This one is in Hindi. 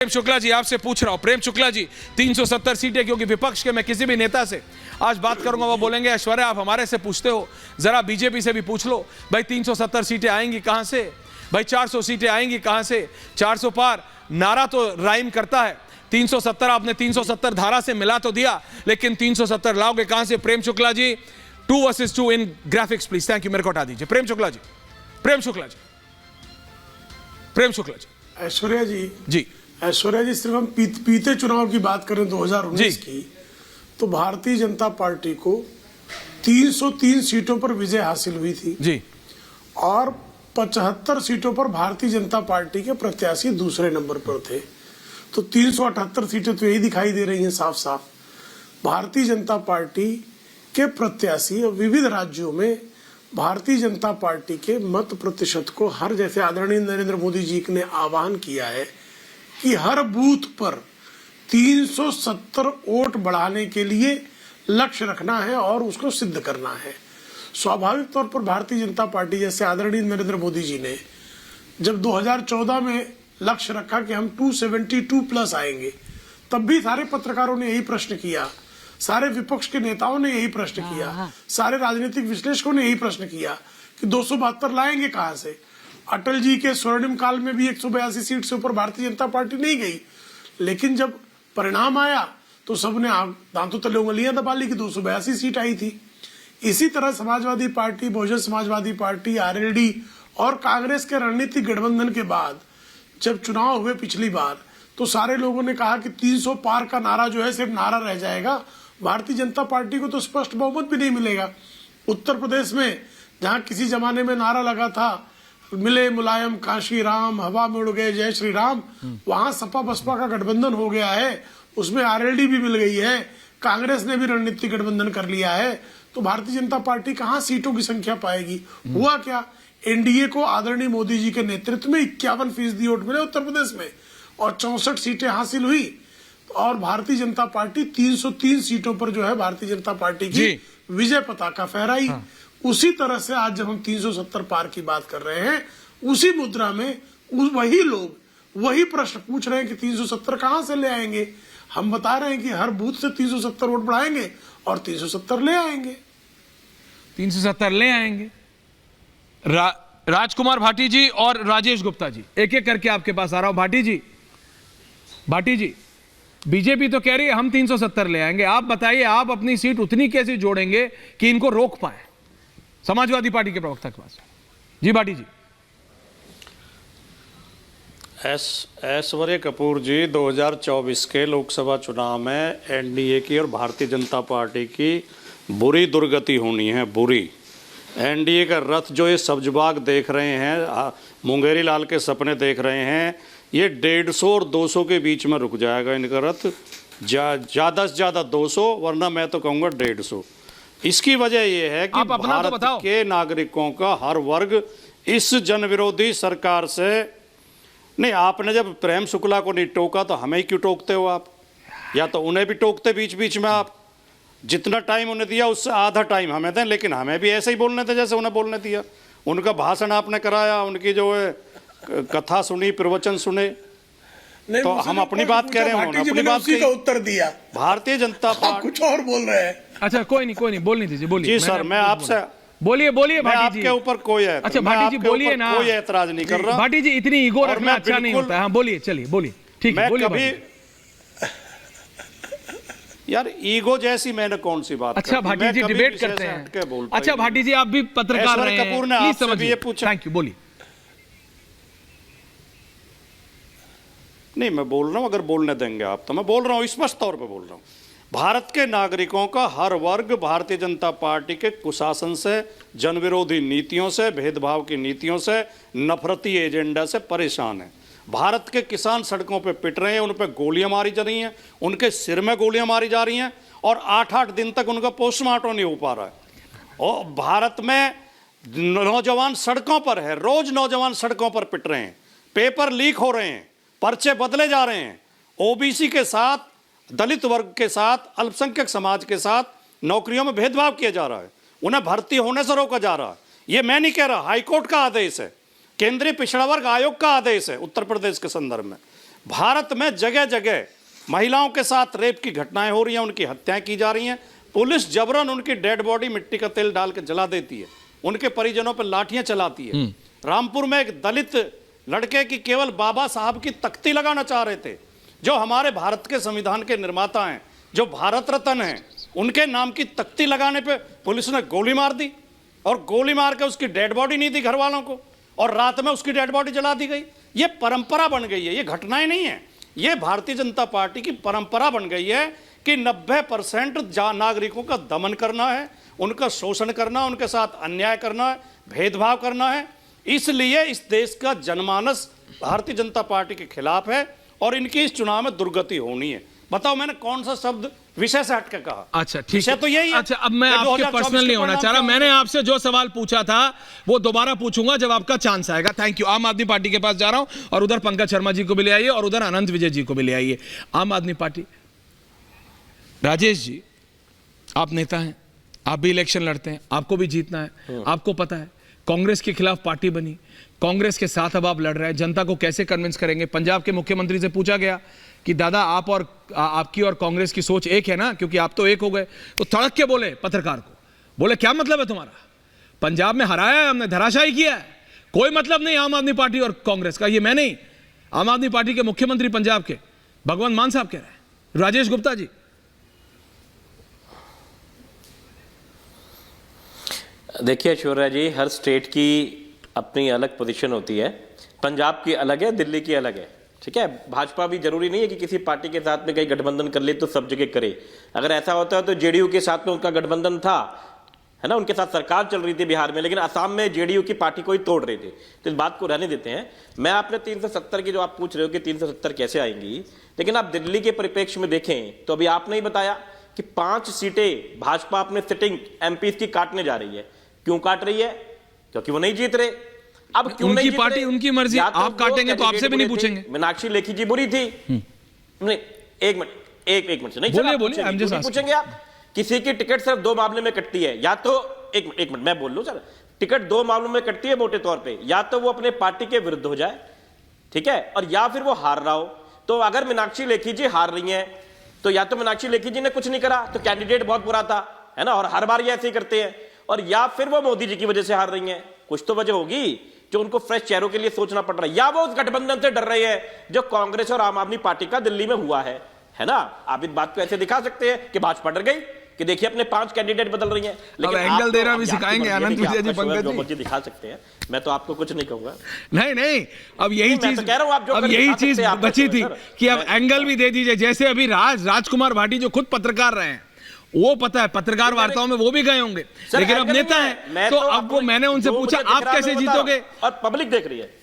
प्रेम शुक्ला जी आपसे पूछ रहा हूं, प्रेम शुक्ला जी 370 सीटें, क्योंकि विपक्ष के मैं किसी भी नेता से आज बात करूंगा वो बोलेंगे ऐश्वर्या आप हमारे से पूछते हो, जरा बीजेपी से भी पूछ लो भाई 370 सीटें आएंगी कहां से, भाई 400 सीटें आएंगी कहां से, 400 पार नारा तो राइम करता है, 370 आपने 370 धारा से मिला तो दिया, लेकिन 370 लाओगे कहां से? Prem Shukla ji 2 versus 2 in graphics please. Thank you, मेरे को हटा दीजिए। प्रेम शुक्ला जी, प्रेम शुक्ला जी, प्रेम शुक्ला जी। ऐश्वर्या जी जी ऐश्वर्या जी, सिर्फ हम पीते चुनाव की बात करें 2019 की, तो भारतीय जनता पार्टी को 303 सीटों पर विजय हासिल हुई थी जी, और 75 सीटों पर भारतीय जनता पार्टी के प्रत्याशी दूसरे नंबर पर थे। तो 378 सीटें तो यही दिखाई दे रही हैं साफ साफ। भारतीय जनता पार्टी के प्रत्याशी विविध राज्यों में भारतीय जनता पार्टी के मत प्रतिशत को हर, जैसे आदरणीय नरेंद्र मोदी जी ने आह्वान किया है कि हर बूथ पर 370 वोट बढ़ाने के लिए लक्ष्य रखना है और उसको सिद्ध करना है। स्वाभाविक तौर पर भारतीय जनता पार्टी, जैसे आदरणीय नरेंद्र मोदी जी ने जब 2014 में लक्ष्य रखा कि हम 272 प्लस आएंगे, तब भी सारे पत्रकारों ने यही प्रश्न किया, सारे विपक्ष के नेताओं ने यही प्रश्न किया, सारे राजनीतिक विश्लेषकों ने यही प्रश्न किया कि 272 लाएंगे कहां से। अटल जी के स्वर्णिम काल में भी 182 सीट से ऊपर भारतीय जनता पार्टी नहीं गई, लेकिन जब परिणाम आया तो सबने दांतों तले उंगलियां दबा ली कि 282 सीट आई थी। इसी तरह Samajwadi party, Bahujan Samajwadi party, RLD और कांग्रेस के रणनीतिक गठबंधन के बाद जब चुनाव हुए पिछली बार, तो सारे लोगों ने कहा कि 300 पार का नारा जो है सिर्फ नारा रह जाएगा, भारतीय जनता पार्टी को तो स्पष्ट बहुमत भी नहीं मिलेगा। उत्तर प्रदेश में जहां किसी जमाने में नारा लगा था मिले मुलायम काशी राम, हवा में उड़ गए जय श्री राम, वहां सपा बसपा का गठबंधन हो गया है, उसमें आरएलडी भी मिल गई है, कांग्रेस ने भी रणनीतिक गठबंधन कर लिया है। तो भारतीय जनता पार्टी कहां सीटों की संख्या पाएगी? हुआ क्या, एनडीए को आदरणीय मोदी जी के नेतृत्व में 51% वोट मिले उत्तर प्रदेश में और 64 सीटें हासिल हुई, और भारतीय जनता पार्टी 303 सीटों पर जो है भारतीय जनता पार्टी की विजय पताका फहराई। उसी तरह से आज जब हम 370 पार की बात कर रहे हैं, उसी मुद्रा में वही लोग वही प्रश्न पूछ रहे हैं कि 370 कहां से ले आएंगे। हम बता रहे हैं कि हर बूथ से 370 वोट बढ़ाएंगे और 370 ले आएंगे, 370 ले आएंगे। राजकुमार भाटी जी और राजेश गुप्ता जी, एक एक करके आपके पास आ रहा हूं। भाटी जी, बीजेपी तो कह रही है हम 370 ले आएंगे, आप बताइए आप अपनी सीट उतनी कैसे जोड़ेंगे कि इनको रोक पाए? समाजवादी पार्टी के प्रवक्ता के पास जी, भाटी जी। ऐश्वर्या कपूर जी, 2024 के लोकसभा चुनाव में एनडीए की और भारतीय जनता पार्टी की बुरी दुर्गति होनी है, बुरी। एनडीए का रथ जो ये सब्जबाग देख रहे हैं, मुंगेरी लाल के सपने देख रहे हैं, ये 150 और 200 के बीच में रुक जाएगा इनका रथ, ज़्यादा से ज़्यादा 200, वरना मैं तो कहूँगा 150। इसकी वजह यह है कि भारत के नागरिकों का हर वर्ग इस जनविरोधी सरकार से नहीं। आपने जब प्रेम शुक्ला को नहीं टोका तो हमें क्यों टोकते हो आप? या तो उन्हें भी टोकते बीच बीच में आप। जितना टाइम उन्हें दिया उससे आधा टाइम हमें दें, लेकिन हमें भी ऐसे ही बोलने थे जैसे उन्हें बोलने दिया। उनका भाषण आपने कराया, उनकी जो है कथा सुनी, प्रवचन सुने, तो हम अपनी बात कह रहे हैं, अपनी बात का उत्तर दिया। भारतीय जनता पार्टी कुछ और बोल रहे हैं। अच्छा कोई नहीं बोलने दीजिए, बोलिए। जी सर, मैं आपसे बोलिए मैं आपके ऊपर कोई है, अच्छा भाटी जी बोलिए ना, कोई एतराज नहीं कर रहा। भाटी जी इतनी ईगो रखना अच्छा नहीं होता है। हाँ बोलिए, चलिए बोलिए, ठीक है। मैं कभी यार ईगो जैसी मैंने कौन सी बात? अच्छा भाटी जी डिबेट करते हैं। अच्छा भाटी जी आप भी पत्रकार रहे हैं, कपूर ने आपसे भी ये पूछा। थैंक यू, बोलिए। नहीं, मैं बोल रहा हूं, अगर बोलने देंगे आप तो मैं बोल रहा हूं, स्पष्ट तौर पे बोल रहा हूं। भारत के नागरिकों का हर वर्ग भारतीय जनता पार्टी के कुशासन से, जनविरोधी नीतियों से, भेदभाव की नीतियों से, नफरती एजेंडा से परेशान है। भारत के किसान सड़कों पे पिट रहे हैं, उन पे गोलियां मारी जा रही हैं, उनके सिर में गोलियां मारी जा रही हैं, और 8-8 दिन तक उनका पोस्टमार्टम नहीं हो पा रहा है। और भारत में नौजवान सड़कों पर है, रोज नौजवान सड़कों पर पिट रहे हैं, पेपर लीक हो रहे हैं, पर्चे बदले जा रहे हैं, ओबीसी के साथ, दलित वर्ग के साथ, अल्पसंख्यक समाज के साथ नौकरियों में भेदभाव किया जा रहा है, उन्हें भर्ती होने से रोका जा रहा है। ये मैं नहीं कह रहा, हाईकोर्ट का आदेश है, केंद्रीय पिछड़ा वर्ग आयोग का आदेश है उत्तर प्रदेश के संदर्भ में। भारत में जगह जगह महिलाओं के साथ रेप की घटनाएं हो रही हैं, उनकी हत्याएं की जा रही हैं, पुलिस जबरन उनकी डेड बॉडी मिट्टी का तेल डाल के जला देती है, उनके परिजनों पर लाठियां चलाती है। रामपुर में एक दलित लड़के की केवल बाबा साहब की तख्ती लगाना चाह रहे थे, जो हमारे भारत के संविधान के निर्माता हैं, जो भारत रत्न हैं, उनके नाम की तख्ती लगाने पे पुलिस ने गोली मार दी और गोली मार के उसकी डेड बॉडी नहीं दी घर वालों को और रात में उसकी डेड बॉडी जला दी गई। ये परंपरा बन गई है, ये घटनाएं नहीं है, ये भारतीय जनता पार्टी की परंपरा बन गई है कि 90% नागरिकों का दमन करना है, उनका शोषण करना, उनके साथ अन्याय करना है, भेदभाव करना है। इसलिए इस देश का जनमानस भारतीय जनता पार्टी के खिलाफ है और इनकी इस चुनाव में दुर्गति होनी है। बताओ मैंने कौन सा शब्द विषय से हटके कहा? अच्छा ठीक है, तो यही है। अच्छा अब मैं आपके पर्सनल नहीं होना चाह रहा, मैंने आपसे जो सवाल पूछा था वो दोबारा पूछूंगा जब आपका चांस आएगा। Thank you. आम आदमी पार्टी के पास जा रहा हूं और उधर पंकज शर्मा जी को भी ले आइए और उधर अनंत विजय जी को भी ले आइए। आम आदमी पार्टी, राजेश जी आप नेता हैं, आप भी इलेक्शन लड़ते हैं, आपको भी जीतना है, आपको पता है कांग्रेस के खिलाफ पार्टी बनी, कांग्रेस के साथ अब आप लड़ रहे हैं, जनता को कैसे कन्विंस करेंगे? पंजाब के मुख्यमंत्री से पूछा गया कि दादा आप और आपकी और कांग्रेस की सोच एक है ना, क्योंकि आप तो एक हो गए, तो तड़क के बोले पत्रकार को, बोले क्या मतलब है तुम्हारा? पंजाब में हराया है हमने, धराशायी किया है, कोई मतलब नहीं आम आदमी पार्टी और कांग्रेस का। ये मैं नहीं, आम आदमी पार्टी के मुख्यमंत्री पंजाब के भगवंत मान साहब कह रहे हैं। राजेश गुप्ता जी। देखिए ऐश्वर्या जी, हर स्टेट की अपनी अलग पोजीशन होती है, पंजाब की अलग है, दिल्ली की अलग है, ठीक है। भाजपा भी जरूरी नहीं है कि किसी पार्टी के साथ में कहीं गठबंधन कर ले तो सब जगह करे। अगर ऐसा होता है तो जेडीयू के साथ में उनका गठबंधन था, है ना, उनके साथ सरकार चल रही थी बिहार में, लेकिन असम में जेडीयू की पार्टी को ही तोड़ रहे थे। तो इस बात को रहने देते हैं। मैं आपने 370 की जो आप पूछ रहे हो कि 370 कैसे आएंगी, लेकिन आप दिल्ली के परिप्रेक्ष्य में देखें तो अभी आपने ही बताया कि 5 सीटें भाजपा अपने सिटिंग एमपी की काटने जा रही है। क्यों काट रही है? क्योंकि वो नहीं जीत रहे। अब क्यों उनकी नहीं जीत पार्टी रहे? उनकी मर्जी, आप काटेंगे तो आपसे भी नहीं पूछेंगे। मीनाक्षी लेखी जी बुरी थी। नहीं, एक मिनट से नहीं बोलिए, चला, बोलिए, I'm just asking। पूछेंगे आप। किसी की टिकट सिर्फ 2 मामले में कटती है, या तो एक मिनट मैं बोल लूं सर, टिकट 2 मामलों में कटती है मोटे तौर पे, या तो वो अपने पार्टी के विरुद्ध हो जाए, ठीक है, और या फिर वो हार रहा हो। तो अगर मीनाक्षी लेखी जी हार रही हैं तो या तो मीनाक्षी लेखी जी ने कुछ नहीं करा, तो कैंडिडेट बहुत बुरा था, है ना, और हर बार ये ऐसे ही करते हैं, और या फिर वो मोदी जी की वजह से हार रही हैं। कुछ तो वजह होगी जो उनको फ्रेश चेहरों के लिए सोचना पड़ रहा है, या वो उस गठबंधन से डर रहे हैं जो कांग्रेस और आम आदमी पार्टी का दिल्ली में हुआ है ना। आप इस बात को ऐसे दिखा सकते हैं कि भाजपा डर गई कि देखिए अपने 5 कैंडिडेट बदल रही हैं, लेकिन एंगल देना भी सिखाएंगे आनंद विजय जी, पंकज जी दिखा सकते हैं। मैं तो आपको कुछ नहीं कहूंगा। नहीं, अब यही चीज, तो कह रहा हूं आप जो अब यही चीज बची थी कि अब एंगल भी दे दीजिए। जैसे अभी राजकुमार भाटी जो खुद पत्रकार रहे हैं, वो पता है पत्रकार वार्ताओं में वो भी गए होंगे, लेकिन अब नेता है, तो अब वो मैंने उनसे पूछा आप कैसे जीतोगे, और पब्लिक देख रही है।